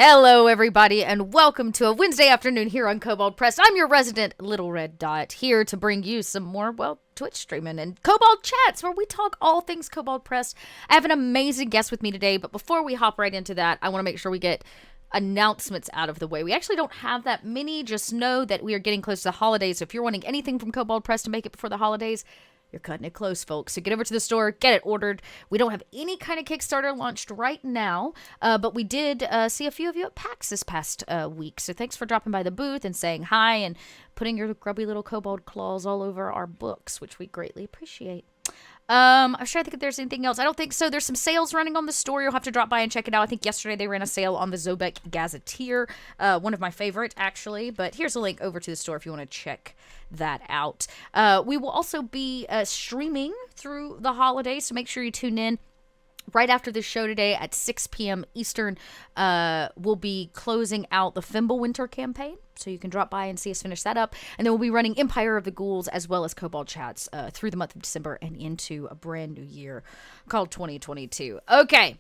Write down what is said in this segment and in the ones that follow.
Hello, everybody, and welcome to a Wednesday afternoon here on Kobold Press. I'm your resident Little Red Dot, here to bring you some more, Twitch streaming and Kobold chats, where we talk all things Kobold Press. I have an amazing guest with me today, but before we hop right into that, I want to make sure we get announcements out of the way. We actually don't have that many. Just know that we are getting close to the holidays, so if you're wanting anything from Kobold Press to make it before the holidays, you're cutting it close, folks. So get over to the store, get it ordered. We don't have any kind of Kickstarter launched right now, but we did see a few of you at PAX this past week. So thanks for dropping by the booth and saying hi and putting your grubby little kobold claws all over our books, which we greatly appreciate. I'm trying to think if there's anything else. I don't think so. There's some sales running on the store. You'll have to drop by and check it out. I think yesterday they ran a sale on the Zobek Gazetteer, one of my favorite, actually. But here's a link over to the store if you want to check that out. We will also be streaming through the holidays, so make sure you tune in. Right after this show today at 6 p.m. Eastern, we'll be closing out the Fimbulwinter campaign, so you can drop by and see us finish that up. And then we'll be running Empire of the Ghouls as well as Kobold Chats through the month of December and into a brand new year called 2022. Okay,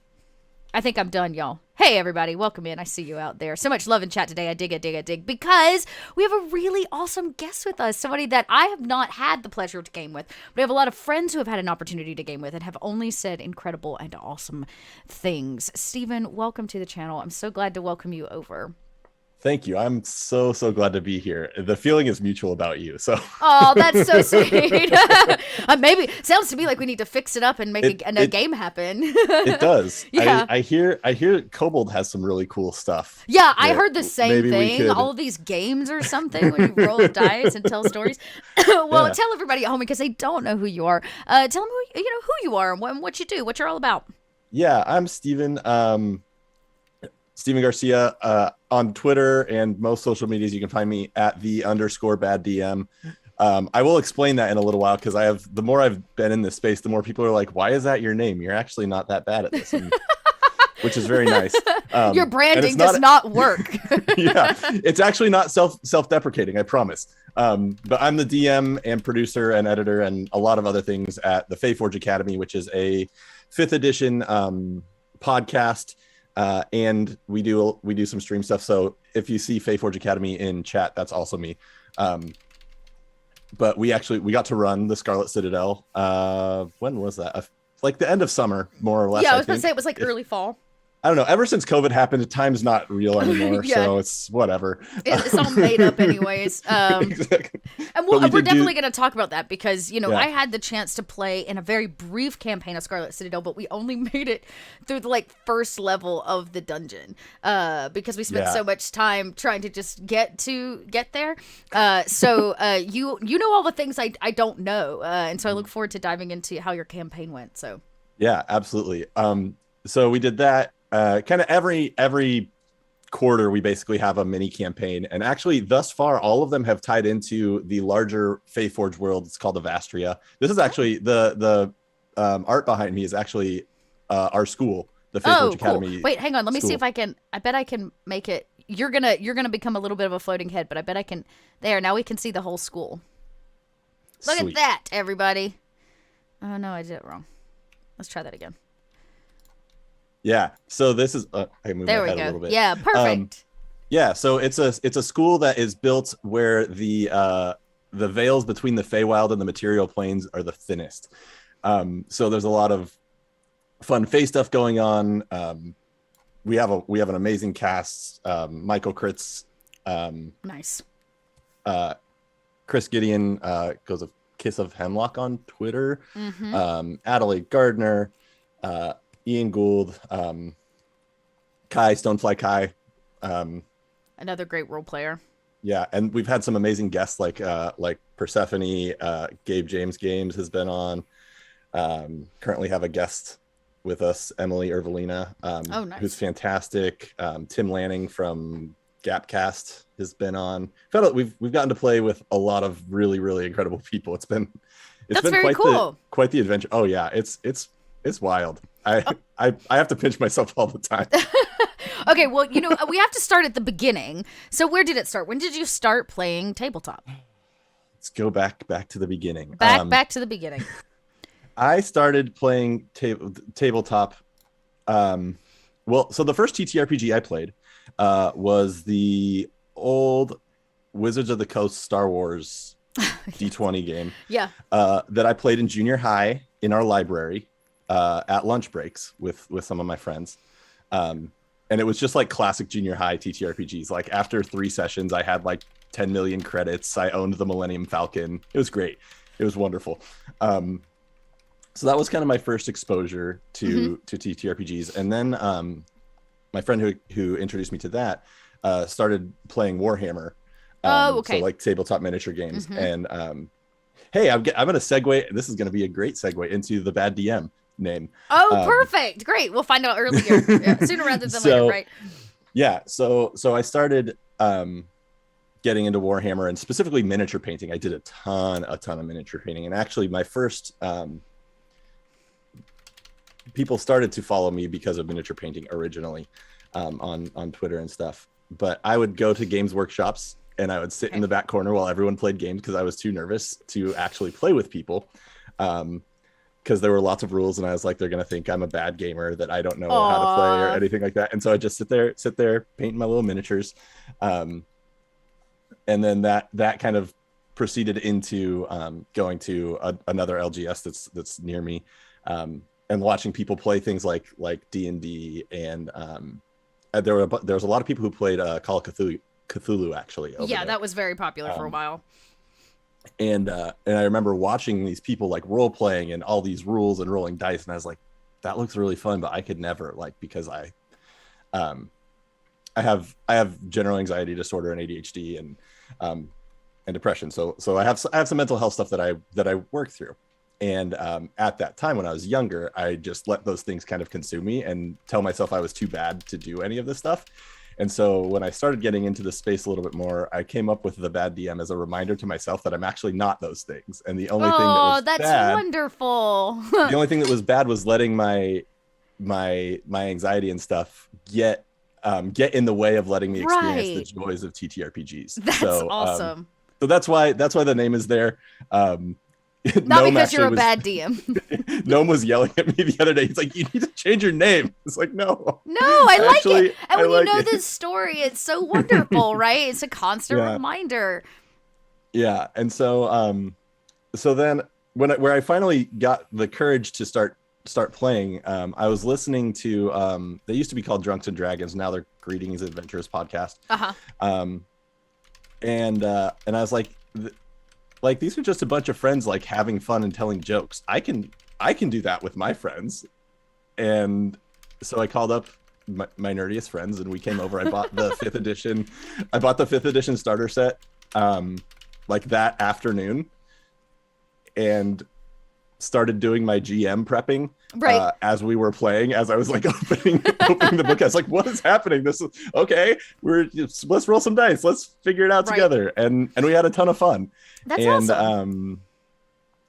I think I'm done, y'all. Hey, everybody, welcome in. I see you out there. So much love in chat today. I dig, because we have a really awesome guest with us, somebody that I have not had the pleasure to game with. We have a lot of friends who have had an opportunity to game with and have only said incredible and awesome things. Steven, welcome to the channel. I'm so glad to welcome you over. Thank you. I'm so glad to be here. The feeling is mutual about you. So. Oh, that's so sweet. Maybe sounds to me like we need to fix it up and make a game happen. It does. Yeah. I hear Kobold has some really cool stuff. Yeah, I heard the same thing. All of these games or something where you roll dice and tell stories. Well, yeah. Tell everybody at home because they don't know who you are. Tell them who you are and what you do, what you're all about. Yeah, I'm Steven. Steven Garcia on Twitter and most social medias. You can find me at _BadDM. I will explain that in a little while because the more I've been in this space, the more people are like, "Why is that your name? You're actually not that bad at this," which is very nice. Your branding does not work. Yeah, it's actually not self-deprecating. I promise. But I'm the DM and producer and editor and a lot of other things at the Faeforge Academy, which is a 5th edition podcast. And we do some stream stuff. So if you see Faeforge Academy in chat, that's also me. But we got to run the Scarlet Citadel. When was that? Like the end of summer, more or less. Yeah, I was going to say it was like early fall. I don't know. Ever since COVID happened, time's not real anymore. Yeah. So it's whatever. It's all made up anyways. Exactly. And we're definitely going to talk about that because, I had the chance to play in a very brief campaign of Scarlet Citadel, but we only made it through the first level of the dungeon because we spent so much time trying to just get there. So you know all the things I don't know. And so I look forward to diving into how your campaign went. So yeah, absolutely. So we did that. Kind of every quarter we basically have a mini campaign, and actually thus far all of them have tied into the larger Faeforge world. It's called Avastria. This is actually the art behind me is actually our school, the Faeforge Academy. Cool. Wait, hang on, let me see if I can. I bet I can make it. You're gonna become a little bit of a floating head, but I bet I can. There, now we can see the whole school. Look at that, everybody. Oh no, I did it wrong. Let's try that again. Yeah, so this is I moved my head a little bit. Yeah, perfect. Yeah, so it's a school that is built where the veils between the Feywild and the material planes are the thinnest. So there's a lot of fun Fey stuff going on. We have an amazing cast. Michael Kritz, nice. Chris Gideon goes a Kiss of Hemlock on Twitter. Mm-hmm. Adelaide Gardner. Ian Gould, Kai, Stonefly Kai. Another great role player. Yeah, and we've had some amazing guests like Persephone, Gabe James Games has been on. Currently have a guest with us, Emily Ervelina, nice. Who's fantastic. Tim Lanning from Gapcast has been on. We've gotten to play with a lot of really, really incredible people. It's been very cool. Quite the adventure. Oh yeah, it's wild. I have to pinch myself all the time. Okay, well, we have to start at the beginning. So where did it start? When did you start playing tabletop? Let's go back to the beginning. Back to the beginning. I started playing tabletop. So the first TTRPG I played was the old Wizards of the Coast Star Wars D20 game. Yeah. That I played in junior high in our library at lunch breaks with some of my friends. And it was just like classic junior high TTRPGs. Like after 3 sessions, I had like 10 million credits. I owned the Millennium Falcon. It was great. It was wonderful. So that was kind of my first exposure to TTRPGs. And then my friend who introduced me to that started playing Warhammer. Okay. So like tabletop miniature games. And hey, I'm going to segue. This is going to be a great segue into the Bad DM name. Oh, perfect. Great. We'll find out earlier. Sooner rather than later, right? Yeah. So I started getting into Warhammer and specifically miniature painting. I did a ton of miniature painting. And actually my first people started to follow me because of miniature painting originally on Twitter and stuff. But I would go to games workshops and I would sit in the back corner while everyone played games because I was too nervous to actually play with people. Because there were lots of rules and I was like, they're going to think I'm a bad gamer, that I don't know how to play or anything like that. And so I just sit there painting my little miniatures. And then that kind of proceeded into going to another LGS that's near me, and watching people play things like D&D. And there was a lot of people who played Call of Cthulhu actually. Yeah, that was very popular for a while. And I remember watching these people like role playing and all these rules and rolling dice, and I was like, that looks really fun, but I could never, like, because I have general anxiety disorder and ADHD and depression. So I have some mental health stuff that I work through. And at that time when I was younger, I just let those things kind of consume me and tell myself I was too bad to do any of this stuff. And so when I started getting into this space a little bit more, I came up with the Bad DM as a reminder to myself that I'm actually not those things. And the only thing that was that's wonderful. The only thing that was bad was letting my anxiety and stuff get in the way of letting me experience the joys of TTRPGs. That's awesome. So that's why the name is there. Not because you're a bad DM. Gnome was yelling at me the other day. He's like, you need to change your name. It's like, no. No, I like it. And when you know this story, it's so wonderful, right? It's a constant reminder. Yeah. And so so then where I finally got the courage to start playing, I was listening to they used to be called Drunks and Dragons. Now they're Greetings Adventurous podcast. And I was like, these are just a bunch of friends like having fun and telling jokes. I can do that with my friends. And so I called up my nerdiest friends and we came over. I bought the 5th edition. I bought the 5th edition starter set like that afternoon and started doing my GM prepping as we were playing, as I was like opening the book. I was like, what is happening? This is okay. Let's roll some dice. Let's figure it out together. And we had a ton of fun. That's awesome.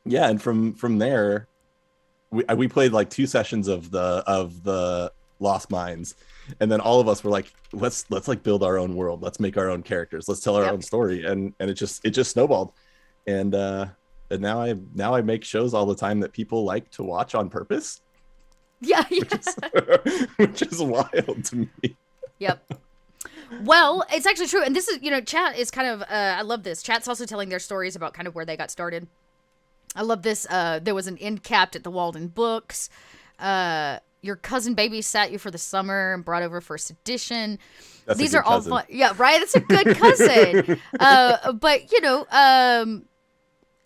And from there, we played like 2 sessions of the Lost Mines. And then all of us were like, let's like build our own world. Let's make our own characters. Let's tell our own story. And it just snowballed. And now I make shows all the time that people like to watch on purpose. Yeah. Which is wild to me. Yep. Well, it's actually true. And this is, chat is kind of, I love this. Chat's also telling their stories about kind of where they got started. I love this. There was an end capped at the Walden Books. Your cousin babysat you for the summer and brought over first edition. These are all fun. Yeah, right? That's a good cousin. But,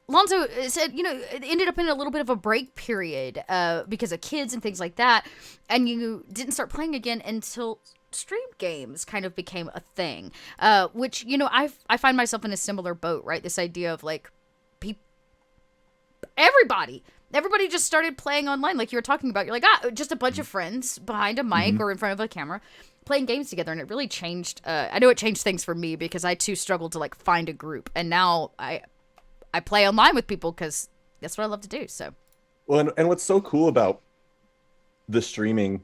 Lonzo said, it ended up in a little bit of a break period because of kids and things like that. And you didn't start playing again until stream games kind of became a thing, which, I find myself in a similar boat, right? This idea of like everybody just started playing online. Like you were talking about, you're like, just a bunch of friends behind a mic or in front of a camera playing games together. And it really changed. I know it changed things for me because I too struggled to like find a group. And now I play online with people because that's what I love to do. So, well, and what's so cool about the streaming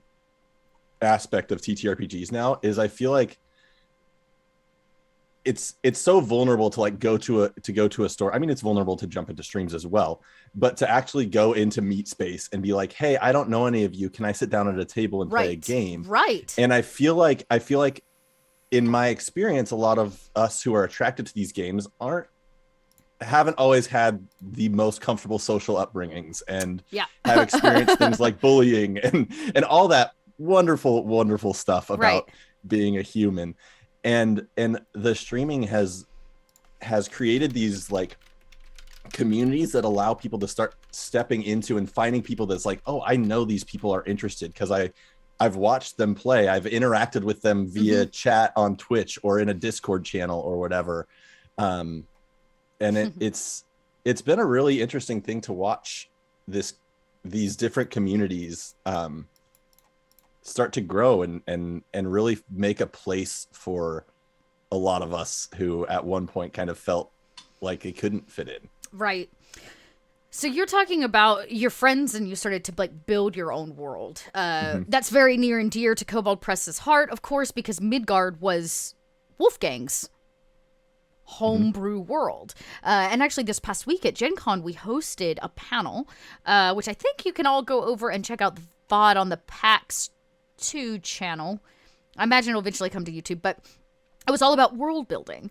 aspect of TTRPGs now is I feel like it's so vulnerable to like go to a store. I mean, it's vulnerable to jump into streams as well, but to actually go into Meet Space and be like, hey, I don't know any of you. Can I sit down at a table and play a game? Right. And I feel like in my experience, a lot of us who are attracted to these games haven't always had the most comfortable social upbringings and have experienced things like bullying and all that wonderful stuff about being a human. And the streaming has created these like communities that allow people to start stepping into and finding people that's like, oh, I know these people are interested because I've watched them play. I've interacted with them via chat on Twitch or in a Discord channel or whatever. And it's been a really interesting thing to watch these different communities start to grow and really make a place for a lot of us who at one point kind of felt like they couldn't fit in. Right. So you're talking about your friends and you started to like build your own world. That's very near and dear to Kobold Press's heart, of course, because Midgard was Wolfgang's homebrew world. And actually this past week at Gen Con, we hosted a panel, which I think you can all go over and check out the VOD on the PAX 2 channel. I imagine it'll eventually come to YouTube, but it was all about world building,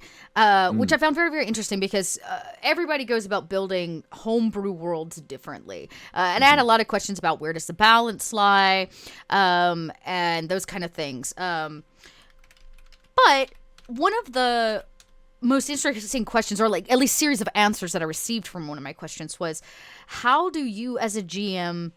which I found very, very interesting because everybody goes about building homebrew worlds differently. And I had a lot of questions about where does the balance lie, and those kind of things. But one of the most interesting questions, or like at least series of answers that I received from one of my questions was, how do you as a GM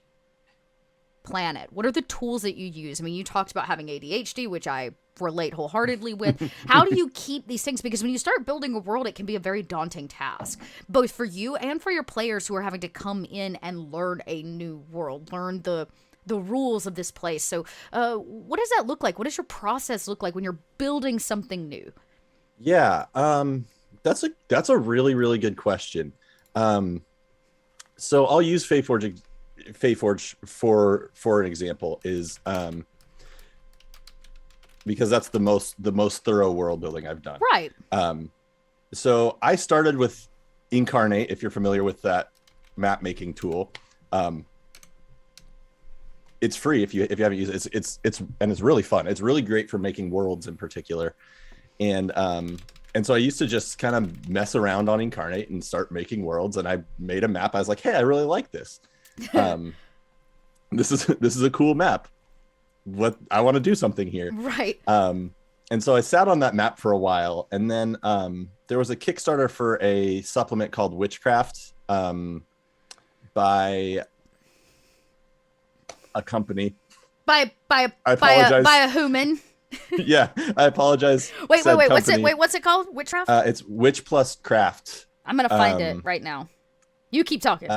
plan it? What are the tools that you use? I mean, you talked about having ADHD, which I relate wholeheartedly with. How do you keep these things? Because when you start building a world, it can be a very daunting task, both for you and for your players who are having to come in and learn a new world, learn the rules of this place. So what does that look like? What does your process look like when you're building something new? Yeah, that's a really, really good question. So I'll use Faeforge for an example, is because that's the most thorough world building I've done. Right. So I started with Incarnate, if you're familiar with that map making tool. It's free if you haven't used it. It's really fun. It's really great for making worlds in particular. And so I used to just kind of mess around on Incarnate and start making worlds, and I made a map. I was like, hey, I really like this. This is a cool map. What I want to do something here. Right. And so I sat on that map for a while, and then there was a Kickstarter for a supplement called Witchcraft by a company. By a human. Yeah, I apologize. Wait. What's it called? Witchcraft? It's Witch plus Craft. I'm gonna find it right now. You keep talking.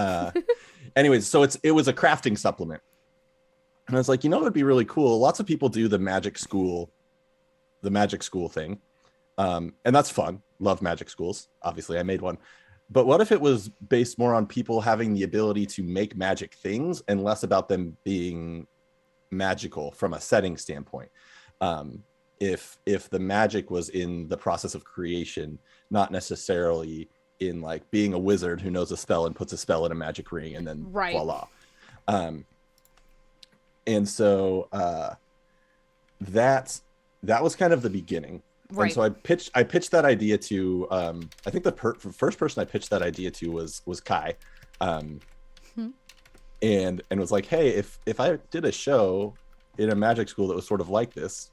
Anyways, so it was a crafting supplement. And I was like, it would be really cool. Lots of people do the magic school thing. And that's fun. Love magic schools. Obviously, I made one. But what if it was based more on people having the ability to make magic things and less about them being magical from a setting standpoint? If the magic was in the process of creation, not necessarily in like being a wizard who knows a spell and puts a spell in a magic ring and then voila. And so that was kind of the beginning. Right. And so I pitched that idea to I think the first person I pitched that idea to was Kai. And was like, hey, if I did a show in a magic school that was sort of like this,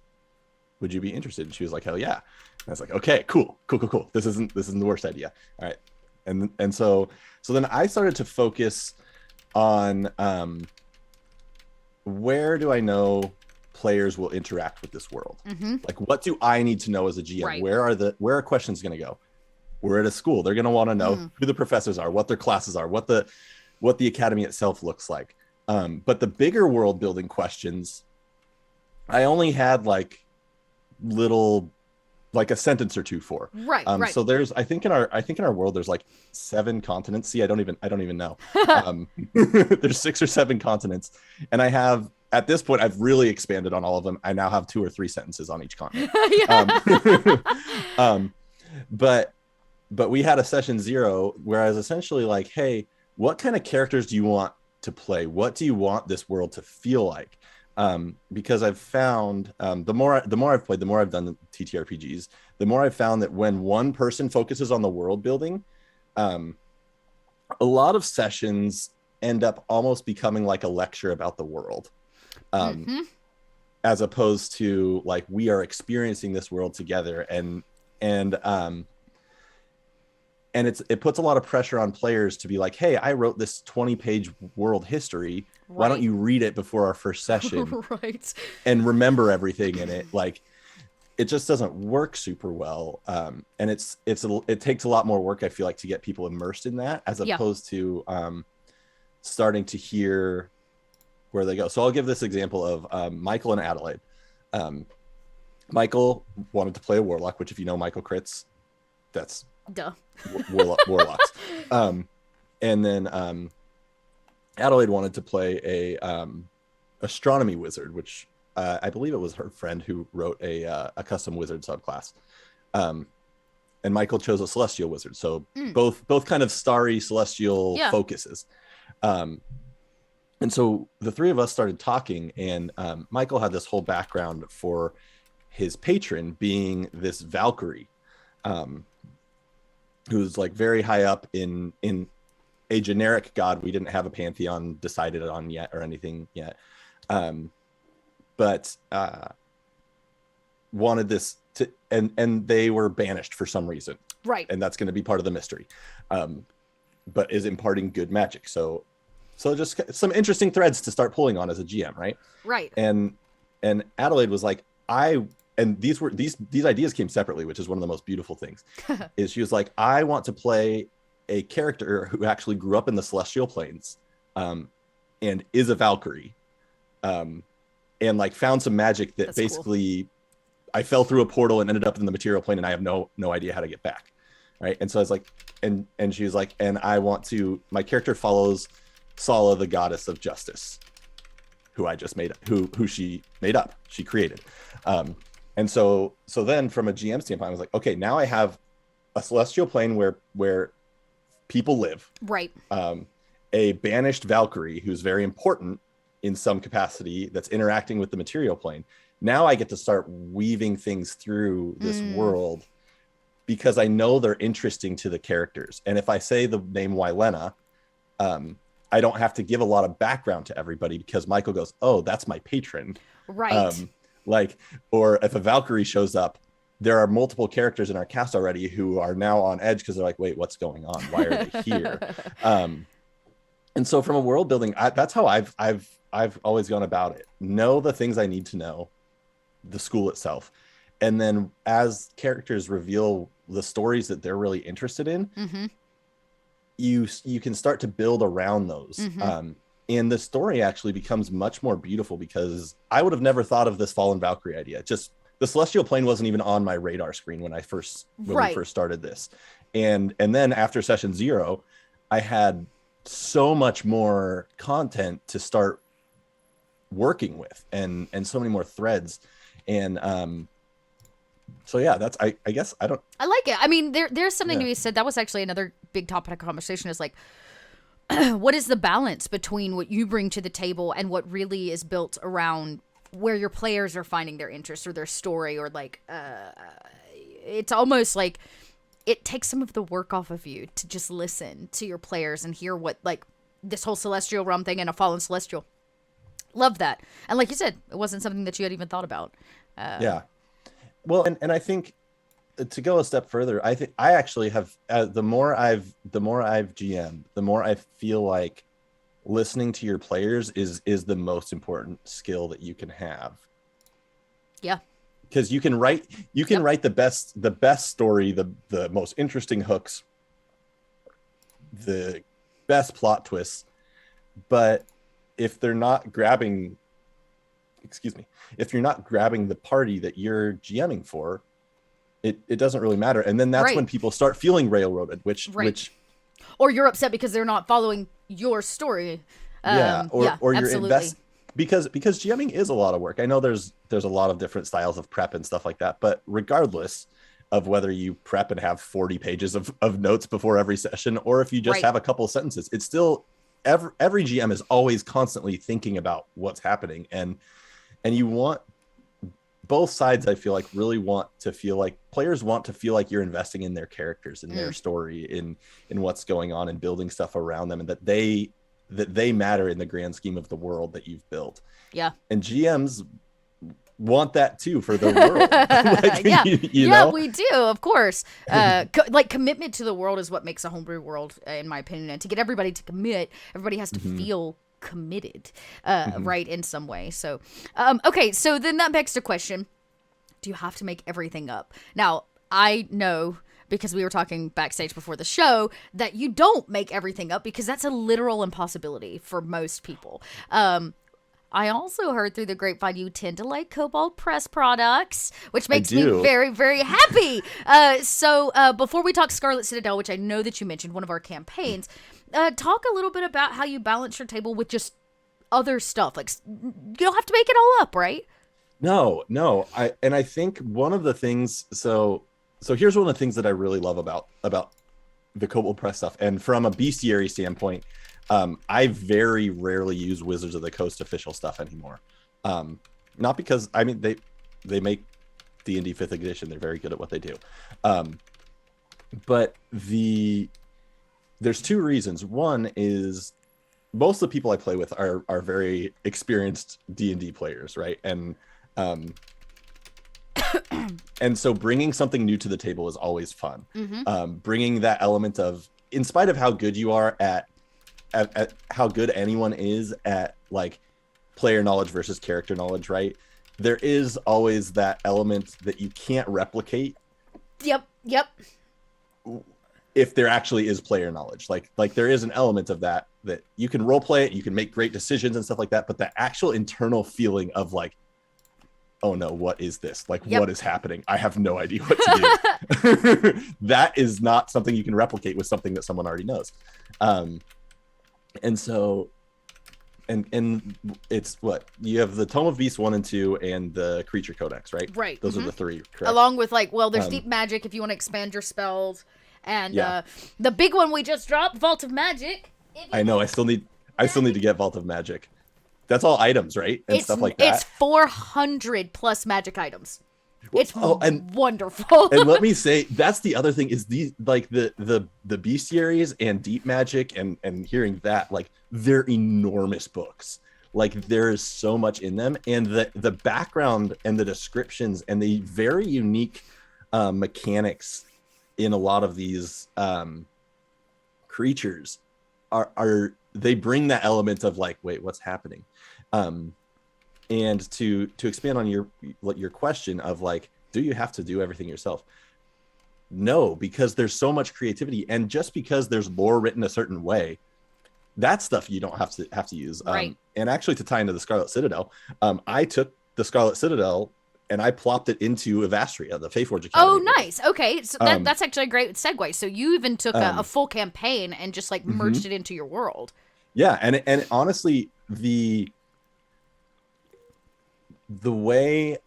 would you be interested? And she was like, hell yeah. And I was like, okay, cool. This isn't the worst idea. All right. And so then I started to focus on where do I know players will interact with this world? Like, what do I need to know as a GM? Right. Where are questions going to go? We're at a school. They're going to want to know who the professors are, what their classes are, what the academy itself looks like. But the bigger world building questions, I only had like a sentence or two for. Right. So there's, I think in our world, there's like 7 continents. See, I don't even know. There's 6 or 7 continents. And I have, at this point, I've really expanded on all of them. I now have 2 or 3 sentences on each continent. But we had a session 0 where I was essentially like, hey, what kind of characters do you want to play? What do you want this world to feel like? because I've found the more I've played, the more I've done the TTRPGs, the more I've found that when one person focuses on the world building, a lot of sessions end up almost becoming like a lecture about the world, as opposed to like we are experiencing this world together, and it puts a lot of pressure on players to be like, hey, I wrote this 20-page world history. Right. Why don't you read it before our first session? Right. And remember everything in it. Like, it just doesn't work super well. And it takes a lot more work, I feel like, to get people immersed in that, as opposed to starting to hear where they go. So I'll give this example of Michael and Adelaide. Michael wanted to play a warlock, which if you know Michael crits, that's duh. Warlocks. And then Adelaide wanted to play a astronomy wizard, which I believe it was her friend who wrote a custom wizard subclass. And Michael chose a celestial wizard, so both kind of starry celestial focuses. And so the three of us started talking, and Michael had this whole background for his patron being this Valkyrie, who's like very high up in a generic god. We didn't have a pantheon decided on yet or anything yet, but wanted this to, and they were banished for some reason, right? And that's going to be part of the mystery, but is imparting good magic. So just some interesting threads to start pulling on as a GM, right? Right. And Adelaide was like, and these ideas came separately, which is one of the most beautiful things. Is she was like, I want to play a character who actually grew up in the celestial planes, and is a Valkyrie, and like found some magic that basically cool. I fell through a portal and ended up in the material plane, and I have no idea how to get back, right? And so I was like, and she was like, and I want to, my character follows Sala, the goddess of justice, who I just made, who she made up, she created. And so then from a GM standpoint, I was like, okay, now I have a celestial plane where people live. Right. A banished Valkyrie who's very important in some capacity that's interacting with the material plane. Now I get to start weaving things through this world because I know they're interesting to the characters. And if I say the name Wylena, I don't have to give a lot of background to everybody because Michael goes, oh, that's my patron. Right. Like, or if a Valkyrie shows up, there are multiple characters in our cast already who are now on edge because they're like, wait, what's going on? Why are they here? And so from a world building, that's how I've always gone about it. Know the things I need to know, the school itself. And then as characters reveal the stories that they're really interested in, you can start to build around those. And the story actually becomes much more beautiful because I would have never thought of this Fallen Valkyrie idea. Just the celestial plane wasn't even on my radar screen when we first started this. And then after session 0, I had so much more content to start working with and so many more threads. And so yeah, that's I guess I like it. I mean, there's something to be said. That was actually another big topic of conversation, is like, what is the balance between what you bring to the table and what really is built around where your players are finding their interest or their story, or like it's almost like it takes some of the work off of you to just listen to your players and hear what, like, this whole celestial realm thing and a fallen celestial. Love that. And like you said, it wasn't something that you had even thought about. Yeah. Well, and I think to go a step further, I think I actually have, the more I've GM'd, the more I feel like listening to your players is the most important skill that you can have. Yeah. Because you can write the best story, the most interesting hooks, the best plot twists, but if they're not grabbing, if you're not grabbing the party that you're GMing for, it doesn't really matter. And then that's when people start feeling railroaded, which or you're upset because they're not following your story. Or you're invest, because GMing is a lot of work. I know there's a lot of different styles of prep and stuff like that, but regardless of whether you prep and have 40 pages of notes before every session, or if you just have a couple of sentences, it's still every GM is always constantly thinking about what's happening. And and you want both sides, I feel like, really want to feel like players want to feel like you're investing in their characters, in their story, in what's going on, and building stuff around them, and that they matter in the grand scheme of the world that you've built. Yeah. And GMs want that too for their world. Like, yeah, you know? We do, of course. Like commitment to the world is what makes a homebrew world, in my opinion. And to get everybody to commit, everybody has to feel committed, right, in some way. So, okay, so then that begs the question: do you have to make everything up? Now, I know, because we were talking backstage before the show, that you don't make everything up, because that's a literal impossibility for most people. I also heard through the grapevine you tend to like Kobold Press products, which makes me very, very happy. So before we talk Scarlet Citadel, which I know that you mentioned, one of our campaigns, talk a little bit about how you balance your table with just other stuff. Like, you don't have to make it all up, right? No. I think one of the things, so here's one of the things that I really love about the Kobold Press stuff. And from a bestiary standpoint, I very rarely use Wizards of the Coast official stuff anymore. Not because, I mean, they make D&D 5th edition. They're very good at what they do. But there's two reasons. One is most of the people I play with are very experienced D&D players, right? And and so bringing something new to the table is always fun. Bringing that element of, in spite of how good you are at how good anyone is at like player knowledge versus character knowledge, right? There is always that element that you can't replicate. Yep. If there actually is player knowledge, like there is an element of that you can role play it, you can make great decisions and stuff like that, but the actual internal feeling of like, oh no, what is this? Like, what is happening? I have no idea what to do. That is not something you can replicate with something that someone already knows. And so, and it's what you have: the Tome of Beasts 1 and 2 and the Creature Codex, right? Right. Those are the three, correct? Along with there's deep magic if you want to expand your spells, and the big one we just dropped, Vault of Magic. I know. I still need to get Vault of Magic. That's all items, right? And stuff like that. It's 400 plus magic items. It's and wonderful. And let me say, that's the other thing is these, like the bestiaries and deep magic and hearing that, like, they're enormous books. Like, there is so much in them, and the background and the descriptions and the very unique mechanics in a lot of these creatures are they bring that element of like, wait, what's happening? And to expand on your question of like, do you have to do everything yourself? No, because there's so much creativity, and just because there's lore written a certain way, that stuff you don't have to use. Right. And actually, to tie into the Scarlet Citadel, I took the Scarlet Citadel and I plopped it into Evastria, the Faeforge Academy. Oh, nice. Okay, so that's actually a great segue. So you even took a full campaign and just like merged it into your world. Yeah, and honestly, the way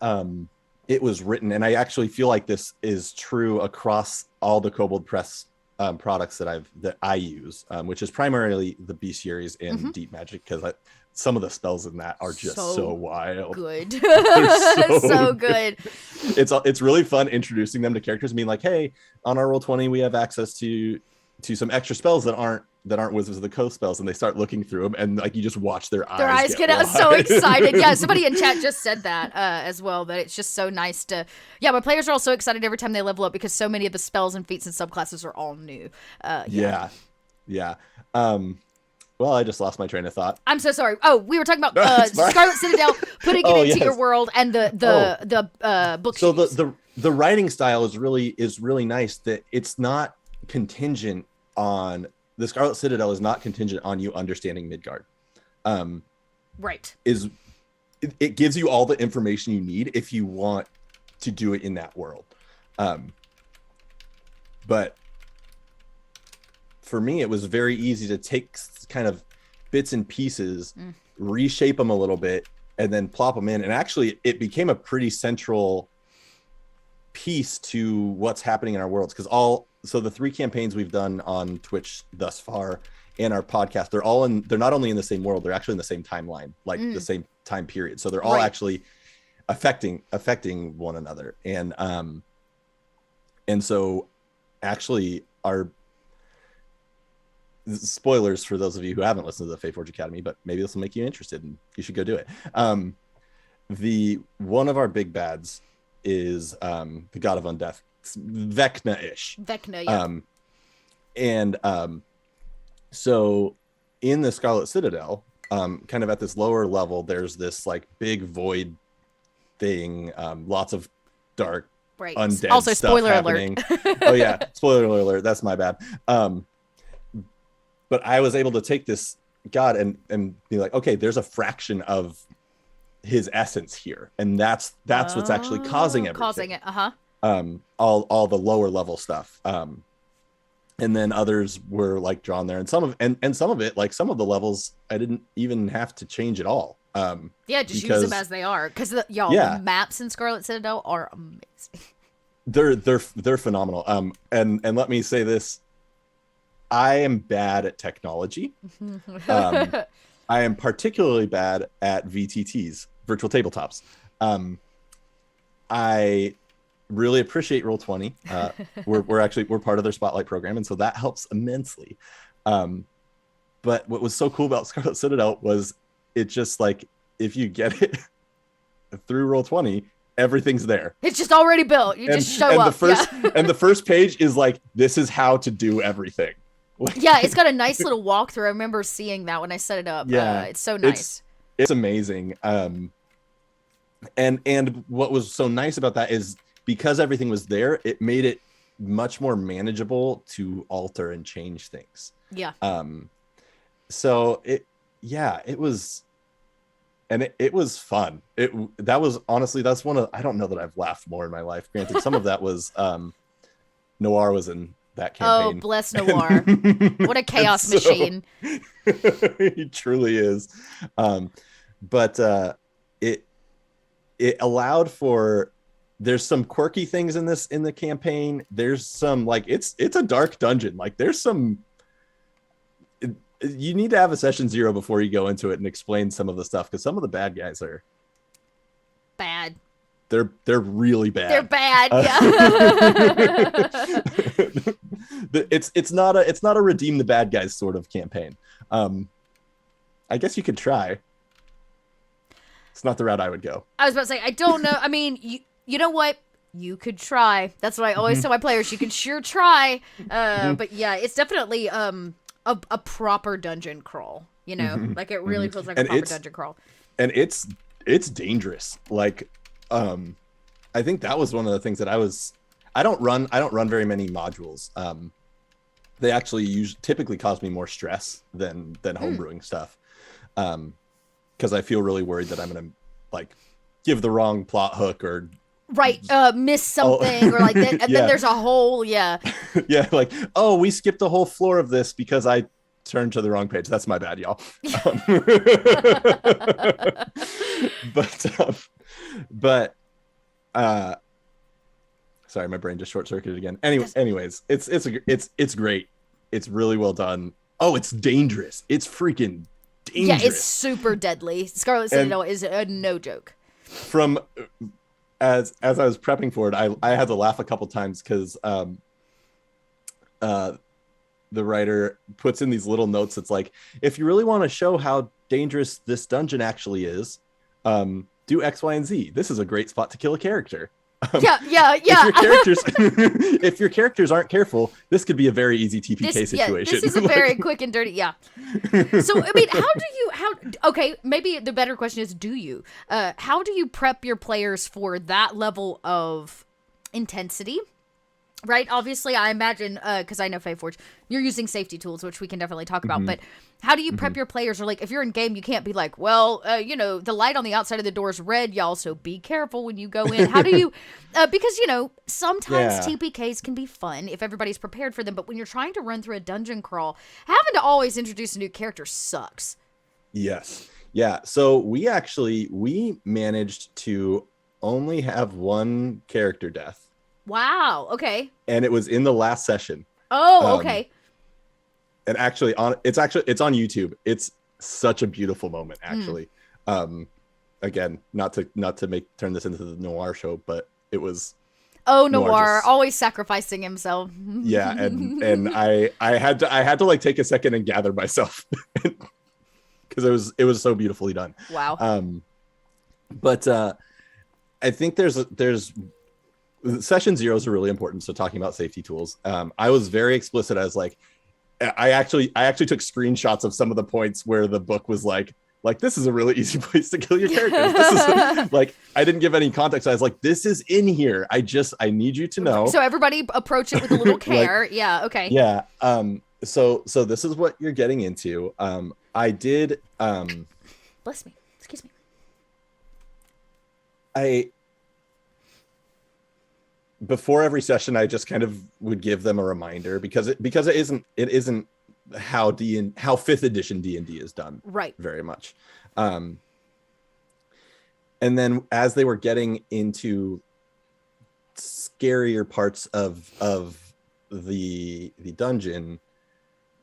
it was written, and I actually feel like this is true across all the Kobold Press products that I use, which is primarily the bestiaries and deep magic, because some of the spells in that are just so wild. Good. They're so good. It's really fun introducing them to characters, being like, hey, on our Roll20 we have access to some extra spells that aren't Wizards of the Coast spells, and they start looking through them, and like you just watch their eyes get out. So excited. Yeah, somebody in chat just said that as well, that it's just so nice to, my players are all so excited every time they level up, because so many of the spells and feats and subclasses are all new. Yeah. Well, I just lost my train of thought. I'm so sorry. Oh, we were talking about Scarlet Citadel, putting it into your world, and the book. So the writing style is really nice. That it's not contingent on the Scarlet Citadel is not contingent on you understanding Midgard. Right. It gives you all the information you need if you want to do it in that world. But for me, it was very easy to take kind of bits and pieces, reshape them a little bit, and then plop them in. And actually, it became a pretty central piece to what's happening in our worlds. So the 3 campaigns we've done on Twitch thus far and our podcast, they're not only in the same world, they're actually in the same timeline, like the same time period. So they're all actually affecting one another. And so actually our spoilers for those of you who haven't listened to the Faeforge Academy, but maybe this will make you interested and you should go do it. The one of our big bads is the god of undeath, Vecna-ish. Vecna, yeah. So in the Scarlet Citadel, kind of at this lower level, there's this like big void thing, lots of dark undead also stuff spoiler happening. alert. Oh yeah, spoiler alert, that's my bad. But I was able to take this god and be like, okay, there's a fraction of his essence here, and that's what's actually causing everything. Causing it, all the lower level stuff. And then others were like drawn there, and some of it, like some of the levels, I didn't even have to change at all. Just use them as they are, because the maps in Scarlet Citadel are amazing. They're phenomenal. And let me say this. I am bad at technology. I am particularly bad at VTTs, virtual tabletops. I really appreciate Roll20. We're part of their Spotlight program, and so that helps immensely. But what was so cool about Scarlet Citadel was it just like, if you get it through Roll20, everything's there. It's just already built. You just show up. And the first page is like, this is how to do everything. Yeah, it's got a nice little walkthrough. I remember seeing that when I set it up. Yeah, it's so nice. It's amazing. And what was so nice about that is because everything was there, it made it much more manageable to alter and change things. Yeah. So it was, and it was fun. That was honestly, that's one of, I don't know that I've laughed more in my life. Granted, some of that was Noir was in that campaign. Oh, bless Noir. What a chaos machine. He truly is. But it allowed for, there's some quirky things in the campaign. There's some, like, it's a dark dungeon. Like, there's some, you need to have a session 0 before you go into it and explain some of the stuff, because some of the bad guys are bad. They're really bad. They're bad. Yeah. It's not a redeem the bad guys sort of campaign. I guess you could try. It's not the route I would go. I was about to say, I don't know. I mean, you know what? You could try. That's what I always tell my players. You can sure try. But yeah, it's definitely a proper dungeon crawl. You know, like it really feels like a proper dungeon crawl. And it's dangerous. Like, I think that was one of the things that I don't run very many modules. They actually typically cause me more stress than homebrewing stuff. Because I feel really worried that I'm going to like give the wrong plot hook or miss something or like that, and then there's a whole like, oh, we skipped a whole floor of this because I turned to the wrong page. That's my bad, y'all. But sorry, my brain just short-circuited again. Anyways, it's great. It's really well done. Oh, it's dangerous. It's freaking dangerous. Yeah, it's super deadly. Scarlet Citadel is a no joke. From as I was prepping for it, I had to laugh a couple times because the writer puts in these little notes. It's like, if you really want to show how dangerous this dungeon actually is, do X, Y, and Z. This is a great spot to kill a character. Yeah. If your characters aren't careful, this could be a very easy TPK situation. This is a very quick and dirty. Yeah. So I mean, okay, maybe the better question is, how do you prep your players for that level of intensity? Right? Obviously, I imagine, because I know Faeforge, you're using safety tools, which we can definitely talk about, but how do you prep your players? Or like, if you're in game, you can't be like, well, the light on the outside of the door is red, y'all, so be careful when you go in. How do you, because, sometimes TPKs can be fun if everybody's prepared for them, but when you're trying to run through a dungeon crawl, having to always introduce a new character sucks. Yes. Yeah. So we managed to only have one character death. Wow. Okay. And it was in the last session. Oh, okay. and actually it's on YouTube. It's such a beautiful moment, actually. Again, not to turn this into the noir show, but it was. Oh, Noir, always sacrificing himself. Yeah, and I had to like take a second and gather myself because it was so beautifully done. Wow. But I think there's session 0 is really important. So talking about safety tools, I was very explicit. I was like, I actually took screenshots of some of the points where the book was like this is a really easy place to kill your characters. This is like, I didn't give any context. I was like, this is in here. I need you to know. So everybody approach it with a little care. Yeah. Okay. Yeah. So this is what you're getting into. I did. Bless me. Excuse me. Before every session, I just kind of would give them a reminder because it isn't how 5th edition D&D is done, right? Very much. And then as they were getting into scarier parts of the dungeon,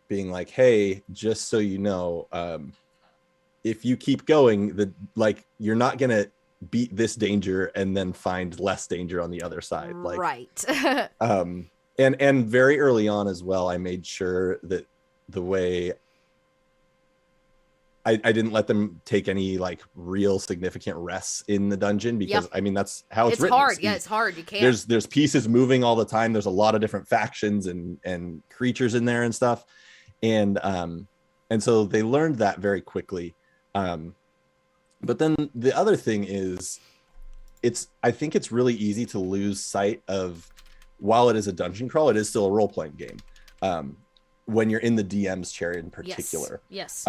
being like, hey, just so you know, if you keep going, you're not gonna beat this danger and then find less danger on the other side, right. And very early on as well, I made sure that the way I didn't let them take any like real significant rests in the dungeon because I mean that's how it's written. Hard. It's hard. You can't. There's pieces moving all the time. There's a lot of different factions and creatures in there and stuff, and so they learned that very quickly. But then the other thing is, I think it's really easy to lose sight of, while it is a dungeon crawl, it is still a role playing game. When you're in the DM's chair in particular. Yes.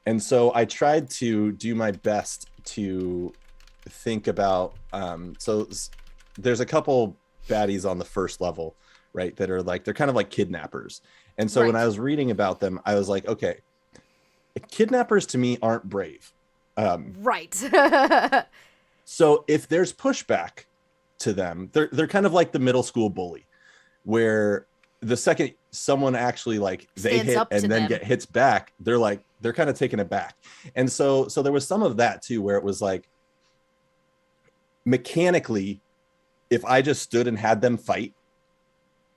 And so I tried to do my best to think about, so there's a couple baddies on the first level, right, that are like, they're kind of like kidnappers. And so when I was reading about them, I was like, okay, kidnappers to me aren't brave. Right. So if there's pushback to them, they're kind of like the middle school bully, where the second someone actually like they hit and then get hits back, they're kind of taken aback. And so there was some of that too, where it was like, mechanically, if I just stood and had them fight,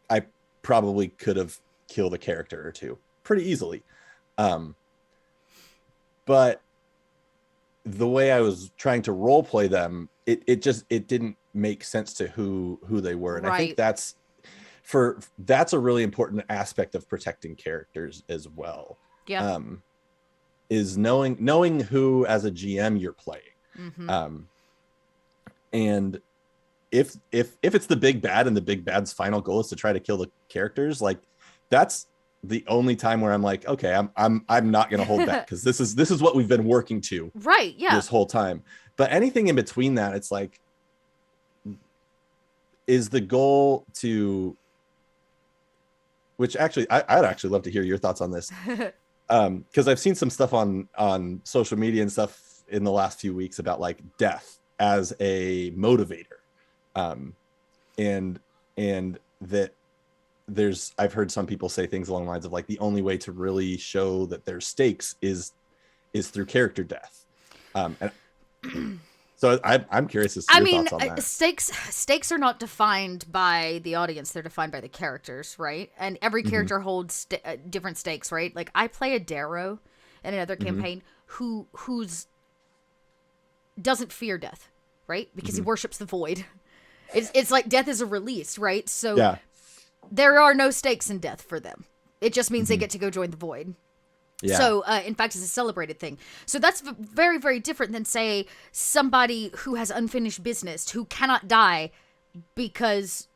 I probably could have killed a character or two pretty easily. But the way I was trying to role play them, it didn't make sense to who they were. And I think that's a really important aspect of protecting characters as well. Yeah. Is knowing who as a GM you're playing. Mm-hmm. And if it's the big bad and the big bad's final goal is to try to kill the characters, like that's the only time where I'm like, okay, I'm not going to hold back because this is what we've been working to this whole time. But anything in between that, it's like, is the goal to, which actually I'd actually love to hear your thoughts on this. Because I've seen some stuff on social media and stuff in the last few weeks about like death as a motivator. And that I've heard some people say things along the lines of like, the only way to really show that there's stakes is through character death. So I'm curious as to your thoughts on that. Stakes are not defined by the audience; they're defined by the characters, right? And every character holds different stakes, right? Like I play a Darrow in another campaign who's doesn't fear death, right? Because he worships the void. It's like death is a release, right? So there are no stakes in death for them. It just means they get to go join the void. Yeah. So, in fact, it's a celebrated thing. So that's very, very different than, say, somebody who has unfinished business, who cannot die because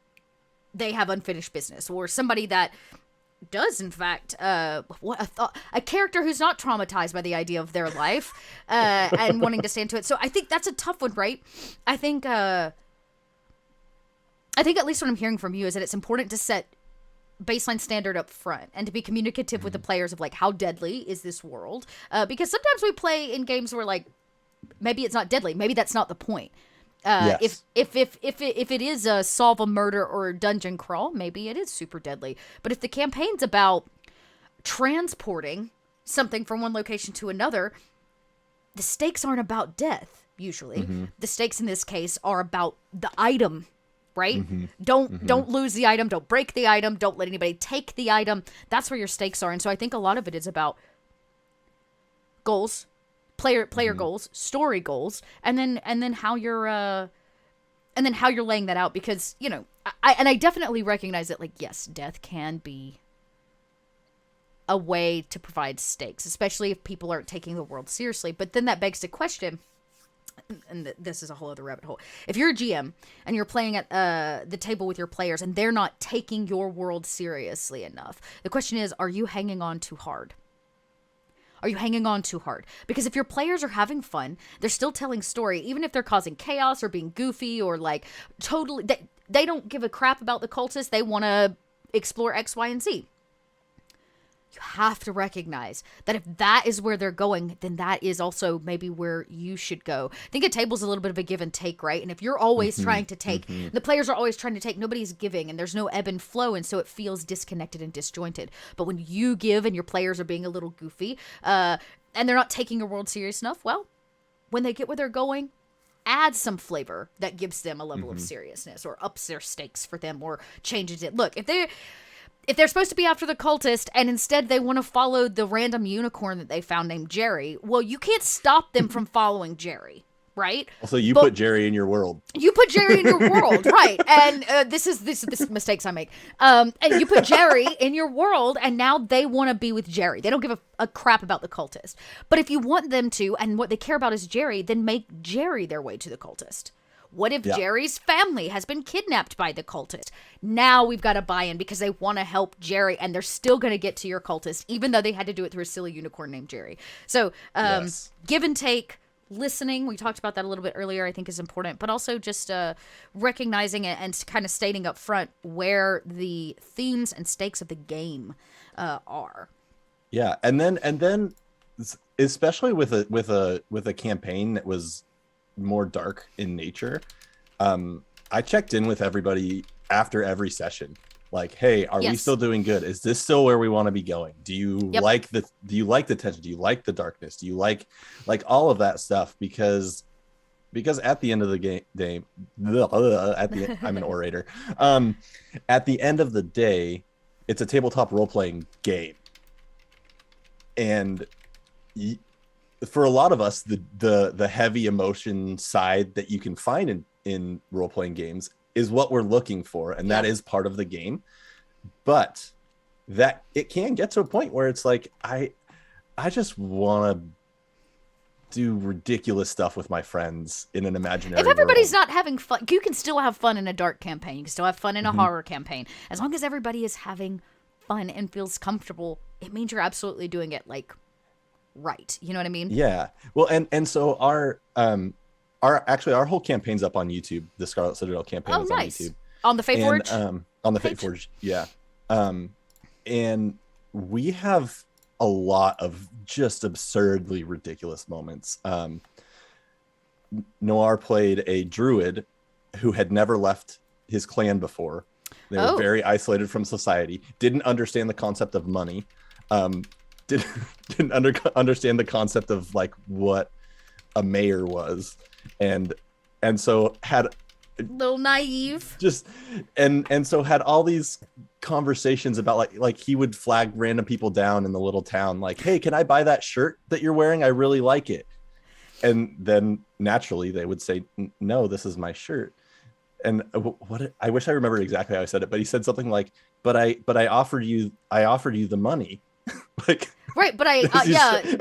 they have unfinished business, or somebody that does, in fact, a character who's not traumatized by the idea of their life and wanting to stand to it. So I think that's a tough one, right? I think at least what I'm hearing from you is that it's important to set baseline standard up front and to be communicative with the players of like, how deadly is this world? Because sometimes we play in games where like, maybe it's not deadly. Maybe that's not the point. If it is a solve a murder or a dungeon crawl, maybe it is super deadly. But if the campaign's about transporting something from one location to another, the stakes aren't about death, usually. The stakes in this case are about the item, right? Don't lose the item, don't break the item, don't let anybody take the item. That's where your stakes are. And so I think a lot of it is about goals, player goals, story goals, and then how you're laying that out, because, you know, I definitely recognize that, like, yes, death can be a way to provide stakes, especially if people aren't taking the world seriously. But then that begs the question, and this is a whole other rabbit hole. If you're a GM and you're playing at the table with your players and they're not taking your world seriously enough, the question is, are you hanging on too hard? Are you hanging on too hard? Because if your players are having fun, they're still telling story, even if they're causing chaos or being goofy or, like, totally, they don't give a crap about the cultists. They want to explore X, Y, and Z. You have to recognize that if that is where they're going, then that is also maybe where you should go. I think a table's a little bit of a give and take, right? And if you're always trying to take, the players are always trying to take, nobody's giving, and there's no ebb and flow, and so it feels disconnected and disjointed. But when you give and your players are being a little goofy, and they're not taking your world serious enough, well, when they get where they're going, add some flavor that gives them a level of seriousness, or ups their stakes for them, or changes it. Look, if they're supposed to be after the cultist and instead they want to follow the random unicorn that they found named Jerry, well, you can't stop them from following Jerry, right? Also, put Jerry in your world. You put Jerry in your world, right? And this is mistakes I make. And you put Jerry in your world, and now they want to be with Jerry. They don't give a crap about the cultist. But if you want them to, and what they care about is Jerry, then make Jerry their way to the cultist. What if Jerry's family has been kidnapped by the cultist? Now we've got to buy in because they want to help Jerry, and they're still going to get to your cultist, even though they had to do it through a silly unicorn named Jerry. So give and take, listening, we talked about that a little bit earlier, I think is important, but also just recognizing it and kind of stating up front where the themes and stakes of the game are. Yeah, and then especially with a campaign that was more dark in nature, I checked in with everybody after every session, like, hey, are we still doing good? Is this still where we want to be going? Do you like the tension? Do you like the darkness? Do you like all of that stuff? Because at the end of the game, I'm an orator. At the end of the day, it's a tabletop role-playing game, and for a lot of us, the heavy emotion side that you can find in role-playing games is what we're looking for, and that is part of the game. But that it can get to a point where it's like, I just want to do ridiculous stuff with my friends in an imaginary If everybody's world. not having fun, you can still have fun in a dark campaign. You can still have fun in a horror campaign. As long as everybody is having fun and feels comfortable, it means you're absolutely doing it, like, right. You know what I mean? Yeah. Well, and so our whole campaign's up on YouTube. The Scarlet Citadel campaign is nice. on YouTube. On the Faeforge? And, on the Faeforge, yeah. And we have a lot of just absurdly ridiculous moments. Noir played a druid who had never left his clan before. They were very isolated from society, didn't understand the concept of money, didn't understand the concept of, like, what a mayor was, and so had a little naive, just and so had all these conversations about like he would flag random people down in the little town, like, hey, can I buy that shirt that you're wearing? I really like it. And then naturally they would say, no, this is my shirt. And what I wish I remembered exactly how I said it, but he said something like, but I offered you the money. Like, right, but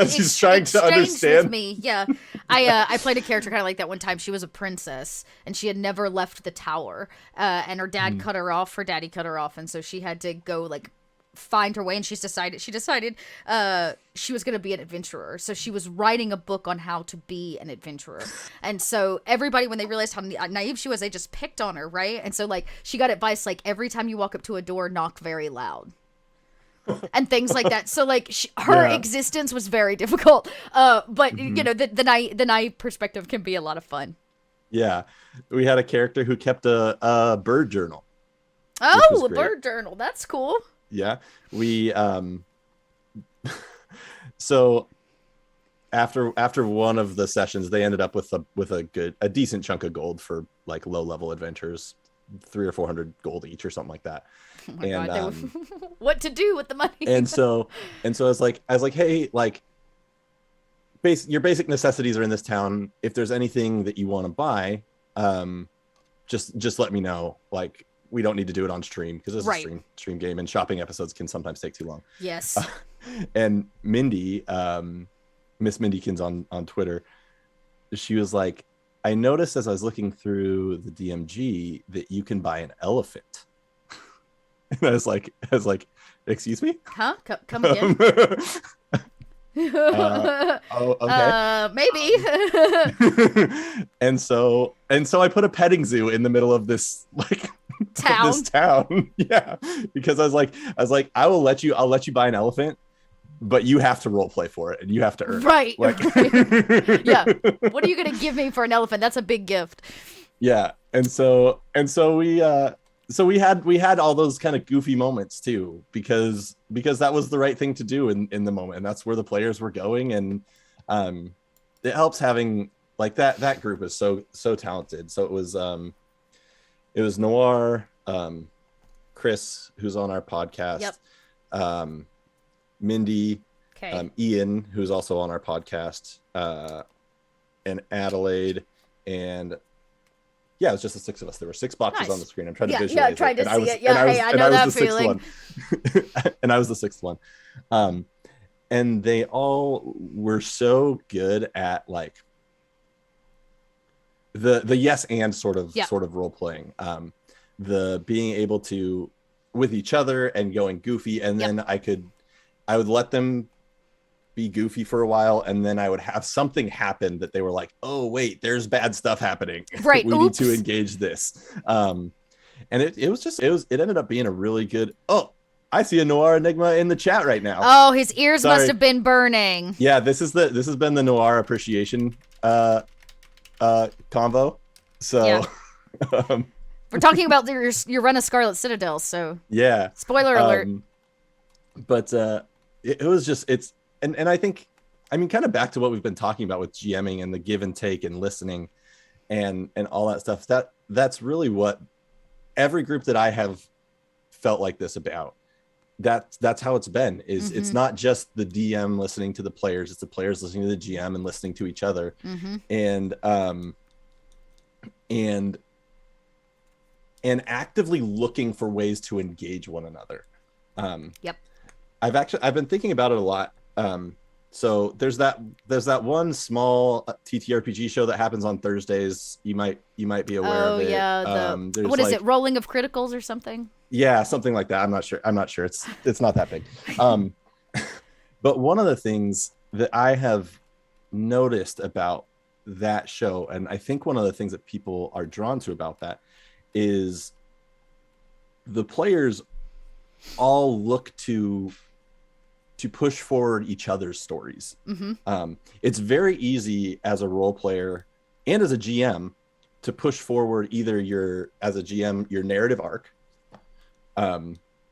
he's trying to understand with me. Yeah, I played a character kind of like that one time. She was a princess and she had never left the tower, and her dad cut her off. Her daddy cut her off, and so she had to go, like, find her way. And she decided she was going to be an adventurer. So she was writing a book on how to be an adventurer. And so everybody, when they realized how naive she was, they just picked on her, right? And so, like, she got advice like, every time you walk up to a door, knock very loud. And things like that. So, like, her existence was very difficult. But you know, the naive perspective can be a lot of fun. Yeah, we had a character who kept a bird journal. Oh, a bird journal. That's cool. Yeah, we So after one of the sessions, they ended up with a decent chunk of gold for like low level adventures, 300 or 400 gold each or something like that. Oh my And God, what to do with the money? and so I was like, hey, like, your basic necessities are in this town. If there's anything that you want to buy, just let me know. Like, we don't need to do it on stream because it's a stream game, and shopping episodes can sometimes take too long. Yes. And Mindy, Miss Mindykins on Twitter, she was like, I noticed as I was looking through the DMG that you can buy an elephant. And I was like, excuse me? Huh? Come again? Okay. Maybe. and so I put a petting zoo in the middle of this like town. This town. Yeah. Because I was like, I'll let you buy an elephant, but you have to role play for it and you have to earn it. Right. Yeah. What are you gonna give me for an elephant? That's a big gift. Yeah. And so we had all those kind of goofy moments too, because that was the right thing to do in the moment, and that's where the players were going. And it helps having like that group is so talented. So it was Noir, Chris, who's on our podcast, Mindy, Ian, who's also on our podcast, and Adelaide, and yeah, it was just the six of us. There were 6 boxes on the screen. I'm trying to visualize it. Trying to see it. Yeah, I know that feeling. And I was the 6th one. And they all were so good at like the yes and sort of role playing. The being able to with each other and going goofy, and then I would let them be goofy for a while, and then I would have something happen that they were like, oh wait, there's bad stuff happening. Right. We need to engage this. And it ended up being a really good. Oh, I see a Noir Enigma in the chat right now. Oh, his ears must have been burning. Yeah, this has been the Noir appreciation convo. So we're talking about your run of Scarlet Citadel, so yeah. Spoiler alert. But it was just and I think, I mean, kind of back to what we've been talking about with GMing and the give and take and listening and all that stuff. That's really what every group that I have felt like this about. That's how it's been. It's not just the DM listening to the players, it's the players listening to the GM and listening to each other. And actively looking for ways to engage one another. I've been thinking about it a lot. So there's that one small TTRPG show that happens on Thursdays. You might be aware of it. What is it? Rolling of Criticals or something? Yeah, something like that. I'm not sure. It's not that big. But one of the things that I have noticed about that show, and I think one of the things that people are drawn to about that, is the players all look to push forward each other's stories. It's very easy as a role player and as a GM to push forward either your narrative arc.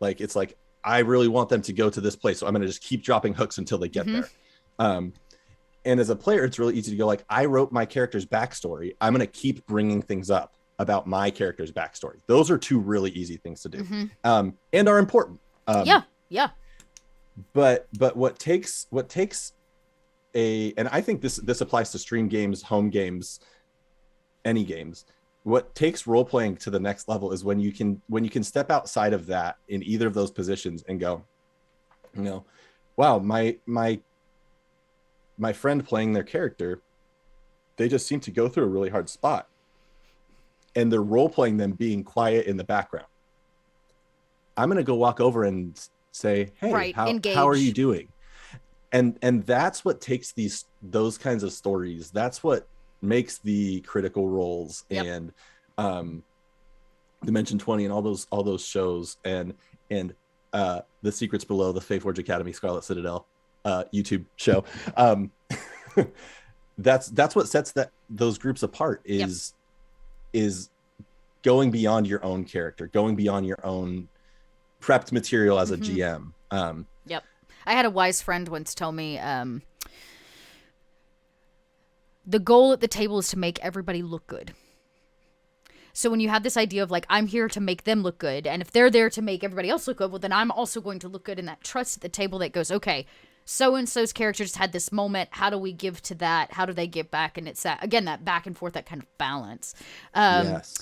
Like it's like, I really want them to go to this place, so I'm going to just keep dropping hooks until they get there. And as a player, it's really easy to go like, I wrote my character's backstory. I'm going to keep bringing things up about my character's backstory. Those are 2 really easy things to do, and are important. But what takes and I think this applies to stream games, home games, any games. What takes role playing to the next level is when you can step outside of that in either of those positions and go, wow, my friend playing their character, they just seem to go through a really hard spot, and they're role playing them being quiet in the background. I'm going to go walk over and say, hey, how are you doing? And that's what takes those kinds of stories. That's what makes the Critical Roles and Dimension 20 and all those shows and The Secrets Below, the Faeforge Academy, Scarlet Citadel YouTube show. That's what sets those groups apart is going beyond your own character, going beyond your own prepped material as a GM. I had a wise friend once tell me, the goal at the table is to make everybody look good. So when you have this idea of like, I'm here to make them look good, and if they're there to make everybody else look good, well, then I'm also going to look good, and that trust at the table that goes, okay, so-and-so's character just had this moment. How do we give to that? How do they give back? And it's that, again, that back and forth, that kind of balance. Yes.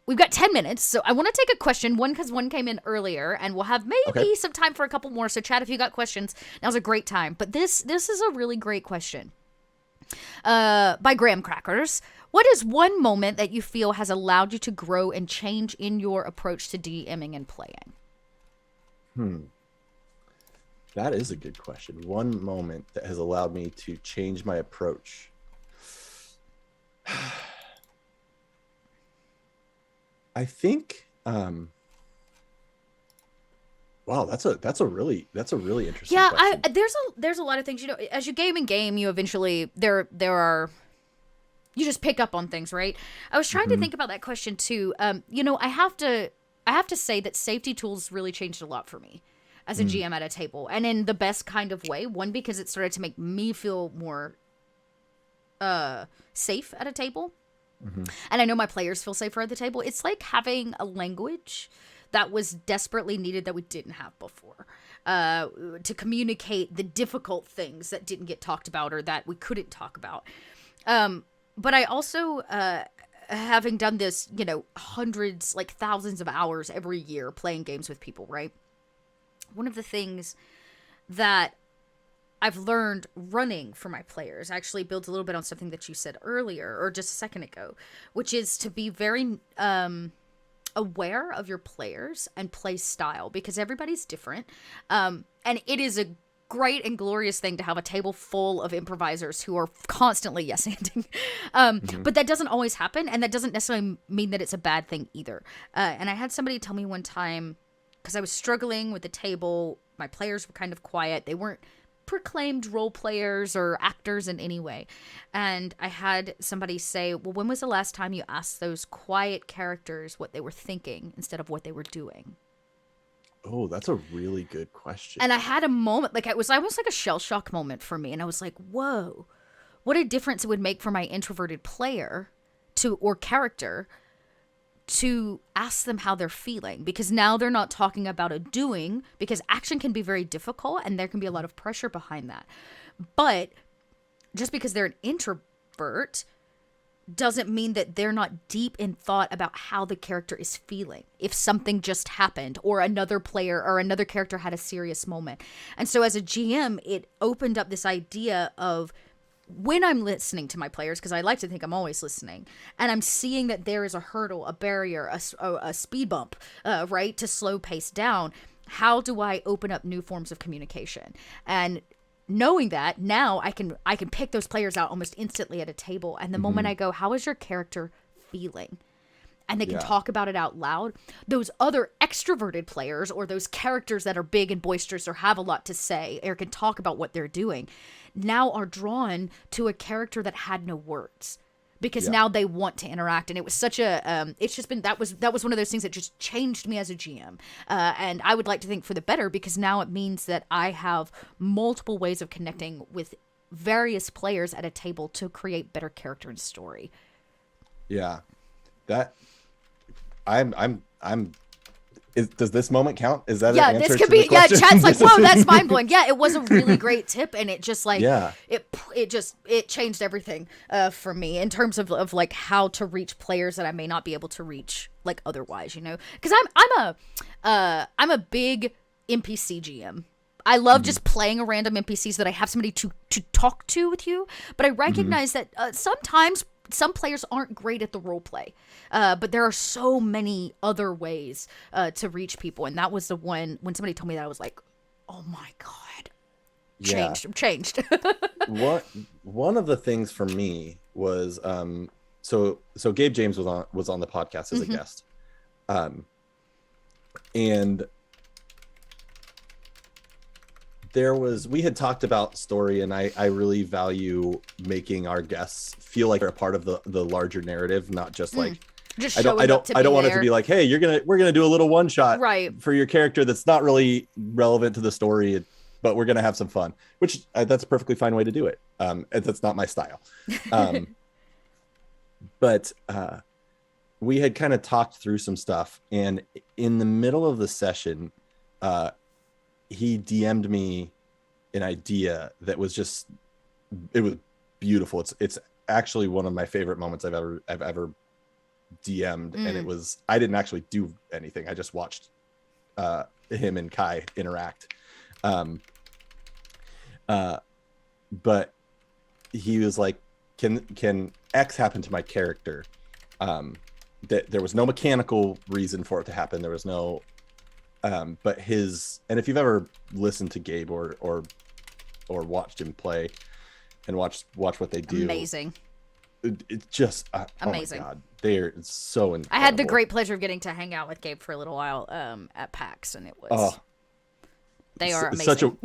We've got 10 minutes, so I want to take a question, one because one came in earlier, and we'll have maybe some time for a couple more. So chat if you got questions. Now's a great time. But this is a really great question. By Graham Crackers. What is one moment that you feel has allowed you to grow and change in your approach to DMing and playing? That is a good question. One moment that has allowed me to change my approach. I think wow, that's a really interesting question. There's a lot of things, as you game, you eventually there are, you just pick up on things, right? I was trying to think about that question too. I have to say that safety tools really changed a lot for me as a GM at a table, and in the best kind of way. One, because it started to make me feel more safe at a table. And I know my players feel safer at the table. It's like having a language that was desperately needed that we didn't have before, to communicate the difficult things that didn't get talked about or that we couldn't talk about. But I also, having done this, hundreds, like thousands of hours every year playing games with people, right? One of the things that I've learned running for my players actually builds a little bit on something that you said earlier, or just a second ago, which is to be very aware of your players and play style, because everybody's different. And it is a great and glorious thing to have a table full of improvisers who are constantly yes-anding. But that doesn't always happen, and that doesn't necessarily mean that it's a bad thing either. And I had somebody tell me one time, because I was struggling with the table, my players were kind of quiet. They weren't proclaimed role players or actors in any way. And I had somebody say, well, when was the last time you asked those quiet characters what they were thinking instead of what they were doing? Oh, that's a really good question. And I had a moment, like it was almost like a shell shock moment for me. And I was like, whoa, what a difference it would make for my introverted player or character to ask them how they're feeling, because now they're not talking about a doing, because action can be very difficult and there can be a lot of pressure behind that. But just because they're an introvert doesn't mean that they're not deep in thought about how the character is feeling if something just happened or another player or another character had a serious moment. And so as a GM, it opened up this idea of, when I'm listening to my players, because I like to think I'm always listening, and I'm seeing that there is a hurdle, a barrier, a speed bump, right, to slow pace down, how do I open up new forms of communication? And knowing that, now I can pick those players out almost instantly at a table. And the moment I go, how is your character feeling? And they can talk about it out loud. Those other extroverted players, or those characters that are big and boisterous or have a lot to say or can talk about what they're doing, now are drawn to a character that had no words, because now they want to interact. And it was such a, it's just been, that was one of those things that just changed me as a GM. And I would like to think for the better, because now it means that I have multiple ways of connecting with various players at a table to create better character and story. Yeah. That does this moment count? Is that an answer this could to be the question? Chat's like, whoa, that's mind blowing. Yeah, it was a really great tip, and it just like it changed everything for me in terms of like how to reach players that I may not be able to reach like otherwise, because I'm a big NPC GM. I love just playing a random NPC so that I have somebody to talk to with you, but I recognize that sometimes some players aren't great at the role play, but there are so many other ways to reach people. And that was the one, when somebody told me that, I was like, oh my God, changed. One of the things for me was, so Gabe James was on the podcast as a guest. And we had talked about story, and I really value making our guests feel like they're a part of the larger narrative, not just like Just I showing up to don't be want it there. to be like, hey, we're gonna do a little one shot Right. for your character that's not really relevant to the story, but we're gonna have some fun. Which that's a perfectly fine way to do it. That's not my style. But we had kind of talked through some stuff, and in the middle of the session, he DM'd me an idea that was it was beautiful. It's actually one of my favorite moments I've ever DM'd, and I didn't actually do anything. I just watched him and Kai interact. But he was like, can X happen to my character? That there was no mechanical reason for it to happen. There was no but and if you've ever listened to Gabe or watched him play and watch what they do, Amazing. It's just amazing. Oh my God, they're so incredible. I had the great pleasure of getting to hang out with Gabe for a little while at PAX, and it was they are amazing.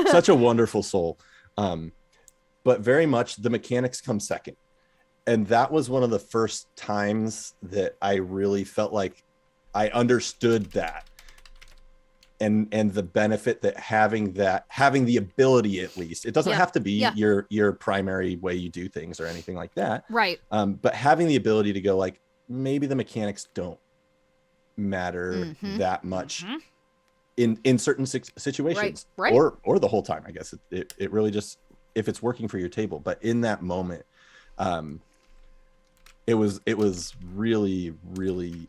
Such a wonderful soul. But very much the mechanics come second. And that was one of the first times that I really felt like I understood that. And the benefit that having the ability, at least, it doesn't have to be your primary way you do things or anything like that. Right. But having the ability to go like, maybe the mechanics don't matter that much in certain situations, right. Or the whole time, I guess it really just, if it's working for your table. But in that moment, it was really, really,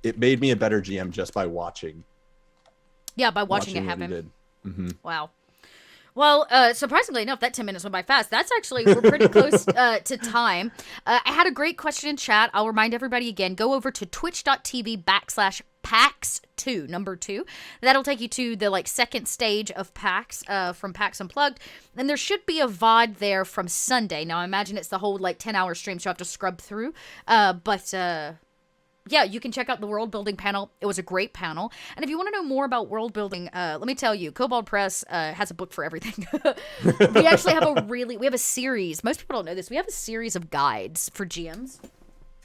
it made me a better GM just by watching. Yeah, by watching it happen. Mm-hmm. Wow. Well, surprisingly enough, that 10 minutes went by fast. We're pretty close to time. I had a great question in chat. I'll remind everybody again, go over to twitch.tv/PAX2, number 2. That'll take you to the second stage of PAX, from PAX Unplugged. And there should be a VOD there from Sunday. Now, I imagine it's the whole 10-hour stream, so you have to scrub through. Yeah, you can check out the world building panel. It was a great panel. And if you want to know more about world building, let me tell you, Kobold Press has a book for everything. We actually have we have a series. Most people don't know this. We have a series of guides for GMs.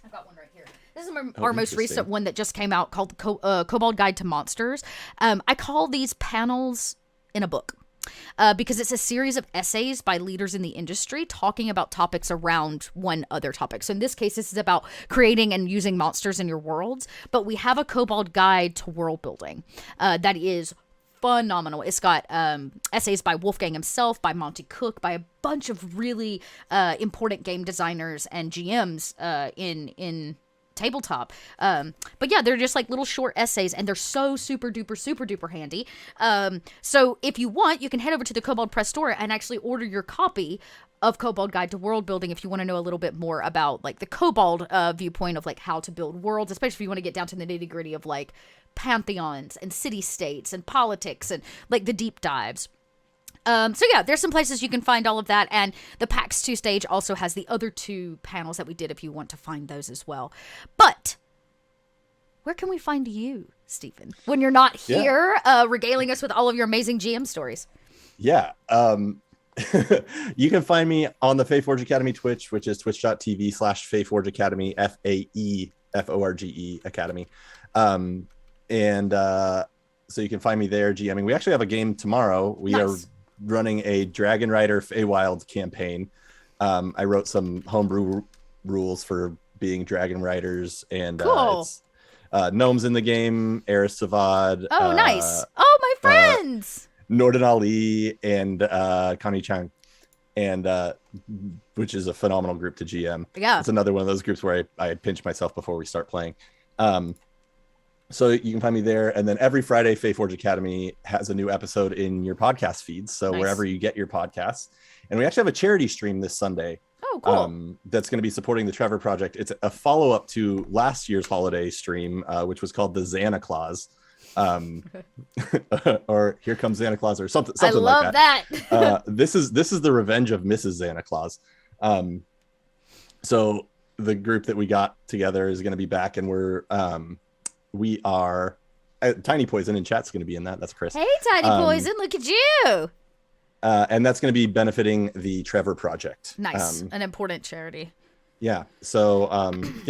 I've got one right here. This is our most recent one that just came out, called Kobold Guide to Monsters. I call these panels in a book. Because it's a series of essays by leaders in the industry talking about topics around one other topic. So in this case, this is about creating and using monsters in your worlds. But we have a Kobold guide to world building that is phenomenal. It's got essays by Wolfgang himself, by Monty Cook, by a bunch of really important game designers and GMs in Tabletop. But yeah, they're just little short essays, and they're so super duper handy. So if you want, you can head over to the Kobold Press store and actually order your copy of Kobold Guide to World Building if you want to know a little bit more about the Kobold viewpoint of how to build worlds, especially if you want to get down to the nitty gritty of pantheons and city states and politics and the deep dives. So yeah, there's some places you can find all of that, and the PAX 2 stage also has the other 2 panels that we did if you want to find those as well. But where can we find you, Stephen, when you're not here regaling us with all of your amazing GM stories? Yeah. You can find me on the Faeforge Academy Twitch, which is twitch.tv/Faeforge Academy, FAEFORGE Academy. So you can find me there GMing. We actually have a game tomorrow. We are running a Dragon Rider Feywild campaign. I wrote some homebrew rules for being Dragon Riders, and cool. It's gnomes in the game, Eris Savad. Oh, nice. Oh, my friends. Norden Ali and Connie Chang, and which is a phenomenal group to GM. Yeah. It's another one of those groups where I pinch myself before we start playing. So you can find me there. And then every Friday, Faeforge Academy has a new episode in your podcast feeds. So wherever you get your podcasts. And we actually have a charity stream this Sunday. Oh, cool. That's going to be supporting the Trevor Project. It's a follow-up to last year's holiday stream, which was called the Xana Claus. Or Here Comes Santa Claus, or something I love like that. This is the Revenge of Mrs. Xana Claus. So the group that we got together is going to be back, and we are Tiny Poison in chat's going to be in that. That's Chris. Hey, Tiny Poison, look at you. And that's going to be benefiting the Trevor Project. Nice. An important charity. Yeah. So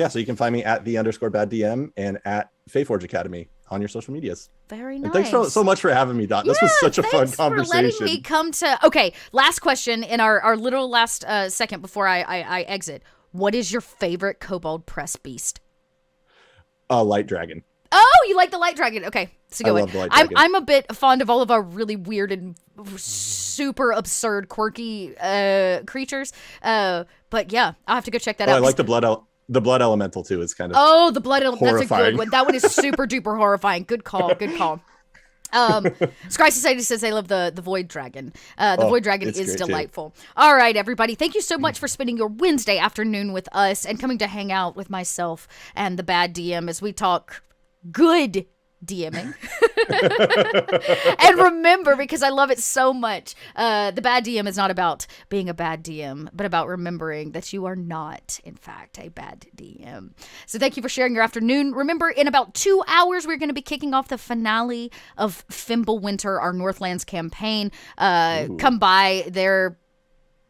so you can find me at @the_bad DM and at Faeforge Academy on your social medias. Very nice. And thanks so much for having me, Dot. This was such a fun conversation. Thanks for letting me come to. Okay, last question in our little last second before I exit. What is your favorite Kobold Press beast? Light Dragon. Oh, you like the Light Dragon? Okay, it's a good one. Love the Light Dragon. I'm a bit fond of all of our really weird and super absurd, quirky creatures. But yeah, I'll have to go check that out. I like the blood elemental too. It's kind of the blood elemental. That's a good one. That one is super duper horrifying. Good call. Good call. Scry Society says they love the Void Dragon. The Void Dragon is delightful. Too. All right, everybody. Thank you so much for spending your Wednesday afternoon with us and coming to hang out with myself and the bad DM as we talk good DMing. And remember, because I love it so much, the bad DM is not about being a bad DM, but about remembering that you are not, in fact, a bad DM. So thank you for sharing your afternoon. Remember, in about 2 hours, we're going to be kicking off the finale of Fimbulwinter, our Northlands campaign. Come by. They're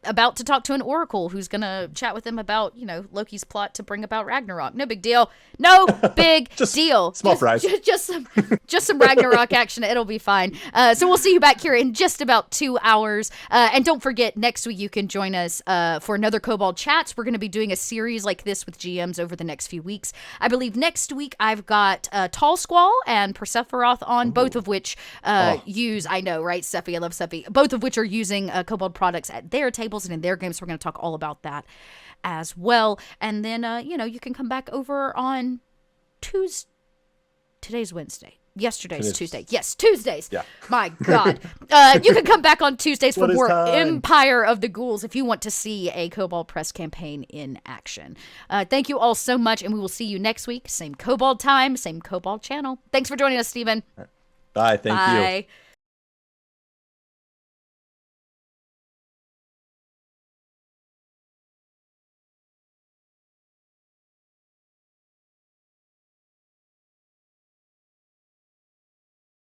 about to talk to an oracle who's going to chat with them about, Loki's plot to bring about Ragnarok. No big deal. No big deal. Small fries. Just some Ragnarok action. It'll be fine. So we'll see you back here in just about 2 hours. And don't forget, next week you can join us for another Kobold Chats. We're going to be doing a series like this with GMs over the next few weeks. I believe next week I've got Tall Squall and Persephoroth on, both of which use, I know, right, Sephi? I love Sephi. Both of which are using Kobold products at their tables and in their games. So we're going to talk all about that as well. And then, you can come back over on Tuesday. Today's Wednesday. Yesterday's Tuesday. Yes, Tuesdays. Yeah. My God. You can come back on Tuesdays for more Empire of the Ghouls if you want to see a Kobold Press campaign in action. Thank you all so much, and we will see you next week. Same Kobold time, same Kobold channel. Thanks for joining us, Stephen. Bye. Thank you.